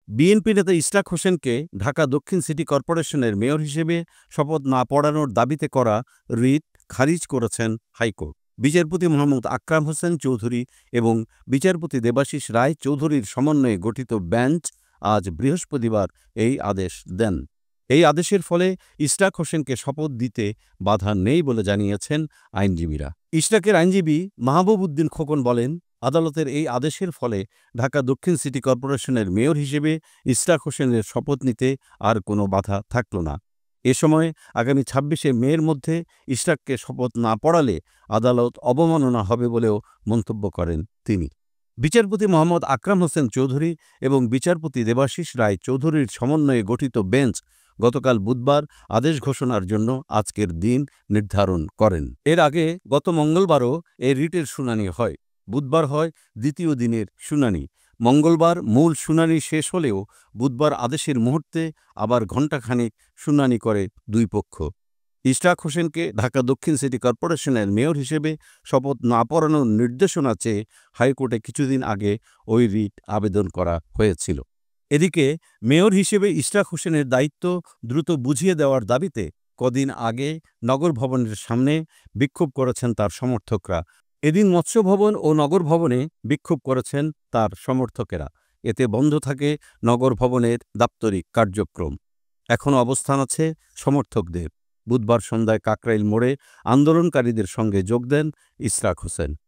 BNP নেতা ইশরাক হোসেনকে ঢাকা দক্ষিণ সিটি কর্পোরেশনের মেয়র হিসেবে শপথ না পড়ানোর দাবিতে করা রিট খারিজ করেছেন হাইকোর্ট। বিচারপতি মোহাম্মদ আকরাম হোসেন চৌধুরী এবং বিচারপতি দেবাশিস রায় চৌধুরীর সমন্বয়ে গঠিত বেঞ্চ আজ বৃহস্পতিবার এই আদেশ দেন। এই আদেশের ফলে ইশরাক হোসেনকে শপথ দিতে বাধা নেই বলে জানিয়েছেন আইনজীবীরা। ইশরাকের আইনজীবী মাহবুব উদ্দিন খোকন বলেন, আদালতের এই আদেশের ফলে ঢাকা দক্ষিণ সিটি কর্পোরেশনের মেয়র হিসেবে ইশরাক হোসেনের শপথ নিতে আর কোনো বাধা থাকল না। এ সময় আগামী ২৬শে মের মধ্যে ইশরাককে শপথ না পড়ালে আদালত অবমাননা হবে বলেও মন্তব্য করেন তিনি। বিচারপতি মোহাম্মদ আকরাম হোসেন চৌধুরী এবং বিচারপতি দেবাশিস রায় চৌধুরীর সমন্বয়ে গঠিত বেঞ্চ গতকাল বুধবার আদেশ ঘোষণার জন্য আজকের দিন নির্ধারণ করেন। এর আগে গত মঙ্গলবারও এই রিটের শুনানি হয়। বুধবার হয় দ্বিতীয় দিনের শুনানি। মঙ্গলবার মূল শুনানি শেষ হলেও বুধবার আদেশের মুহূর্তে আবার ঘণ্টাখানেক শুনানি করে দুই পক্ষ। ইশরাক হোসেনকে ঢাকা দক্ষিণ সিটি কর্পোরেশনের মেয়র হিসেবে শপথ না পড়ানোর নির্দেশনা চেয়ে হাইকোর্টে কিছুদিন আগে ওই রিট আবেদন করা হয়েছিল। এদিকে মেয়র হিসেবে ইশরাক হোসেনের দায়িত্ব দ্রুত বুঝিয়ে দেওয়ার দাবিতে কদিন আগে নগর ভবনের সামনে বিক্ষোভ করেছেন তার সমর্থকরা। এদিন মৎস্য ভবন ও নগর ভবনে বিক্ষোভ করেছেন তার সমর্থকেরা। এতে বন্ধ থাকে নগর ভবনের দাপ্তরিক কার্যক্রম। এখনও অবস্থান আছে সমর্থকদের। বুধবার সন্ধ্যায় কাকরাইল মোড়ে আন্দোলনকারীদের সঙ্গে যোগ দেন ইশরাক হোসেন।